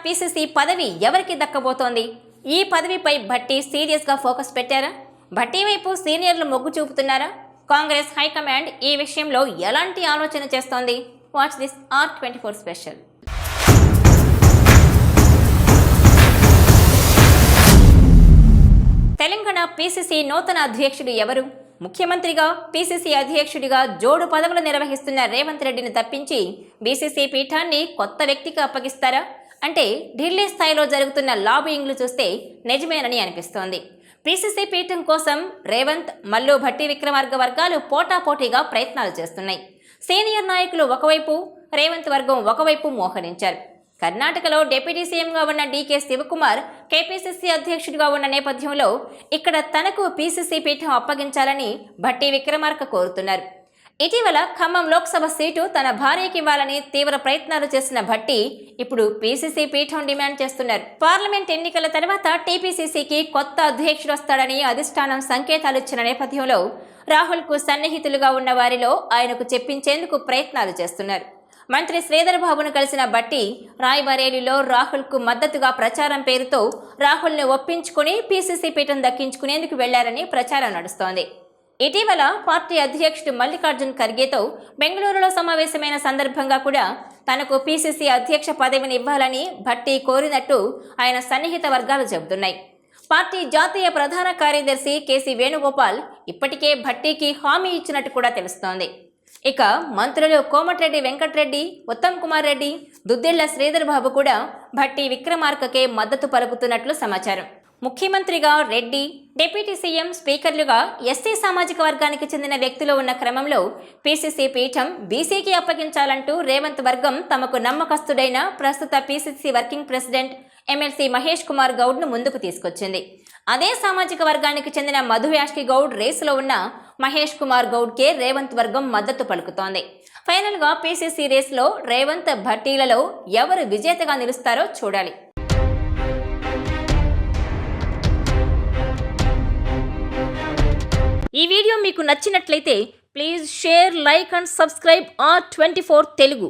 PCC పదవి ఎవరికి దక్కబోతోంది? ఈ పదవిపై భట్టి సీరియస్గా ఫోకస్ పెట్టారా? భట్టి వైపు సీనియర్లు మొగ్గు చూపుతున్నారా? కాంగ్రెస్ హైకమాండ్ ఈ విషయంలో ఎలాంటి ఆలోచన చేస్తోంది? Watch this R24 special. Telangana PCC నూతన అధ్యక్షుడు ఎవరు? ముఖ్యమంత్రిగా, పీసీసీ అధ్యక్షుడిగా జోడు పదవులు నిర్వహిస్తున్న రేవంత్ రెడ్డిని తప్పించి బీసీసీ పీఠాన్ని కొత్త వ్యక్తికి అప్పగిస్తారా? అంటే ఢిల్లీ స్థాయిలో జరుగుతున్న లాబియింగ్లు చూస్తే నిజమేనని అనిపిస్తోంది. పీసీసీ పీఠం కోసం రేవంత్, మల్లు భట్టి విక్రమార్క వర్గాలు పోటాపోటీగా ప్రయత్నాలు చేస్తున్నాయి. సీనియర్ నాయకులు ఒకవైపు, రేవంత్ వర్గం ఒకవైపు మోహరించారు. కర్ణాటకలో డిప్యూటీ సీఎంగా ఉన్న డీకే శివకుమార్ కేపీసీసీ అధ్యక్షుడిగా ఉన్న నేపథ్యంలో ఇక్కడ తనకు పీసీసీ పీఠం అప్పగించాలని భట్టి విక్రమార్క కోరుతున్నారు. ఇటీవల ఖమ్మం లోక్సభ సీటు తన భార్యకి ఇవ్వాలని తీవ్ర ప్రయత్నాలు చేసిన భట్టి ఇప్పుడు పీసీసీ పీఠం డిమాండ్ చేస్తున్నారు. పార్లమెంట్ ఎన్నికల తర్వాత టీపీసీసీకి కొత్త అధ్యక్షుడు వస్తాడని అధిష్టానం సంకేతాలు ఇచ్చిన నేపథ్యంలో రాహుల్కు సన్నిహితులుగా ఉన్న వారిలో ఆయనకు చెప్పించేందుకు ప్రయత్నాలు చేస్తున్నారు. మంత్రి శ్రీధర్ బాబును కలిసిన భట్టి రాయ్బరేలీలో రాహుల్కు మద్దతుగా ప్రచారం పేరుతో రాహుల్ని ఒప్పించుకుని పీసీసీ పీఠం దక్కించుకునేందుకు వెళ్లారని ప్రచారం నడుస్తోంది. ఇటీవల పార్టీ అధ్యక్షుడు మల్లికార్జున్ ఖర్గేతో బెంగళూరులో సమావేశమైన సందర్భంగా కూడా తనకు పీసీసీ అధ్యక్ష పదవిని ఇవ్వాలని భట్టి కోరినట్టు ఆయన సన్నిహిత వర్గాలు చెబుతున్నాయి. పార్టీ జాతీయ ప్రధాన కార్యదర్శి కేసీ వేణుగోపాల్ ఇప్పటికే భట్టీకి హామీ ఇచ్చినట్టు కూడా తెలుస్తోంది. ఇక మంత్రులు కోమటిరెడ్డి వెంకటరెడ్డి, ఉత్తమ్ కుమార్ రెడ్డి, దుద్దిళ్ల శ్రీధర్ బాబు కూడా భట్టి విక్రమార్కకే మద్దతు పలుకుతున్నట్లు సమాచారం. ముఖ్యమంత్రిగా రెడ్డి, డిప్యూటీ సీఎం, స్పీకర్లుగా ఎస్సీ సామాజిక వర్గానికి చెందిన వ్యక్తులు ఉన్న క్రమంలో పీసీసీ పీఠం బీసీకి అప్పగించాలంటూ రేవంత్ వర్గం తమకు నమ్మకస్తుడైన ప్రస్తుత PCC working president MLC Mahesh Kumar గౌడ్ను ముందుకు తీసుకొచ్చింది. అదే సామాజిక వర్గానికి చెందిన మధు యాష్కి గౌడ్ రేసులో ఉన్న మహేష్ కుమార్ గౌడ్కే రేవంత్ వర్గం మద్దతు పలుకుతోంది. ఫైనల్గా పీసీసీ రేసులో రేవంత్, భట్టీలలో ఎవరు విజేతగా నిలుస్తారో చూడాలి. ఈ వీడియో మీకు నచ్చినట్లయితే please share, like and subscribe R24 Telugu.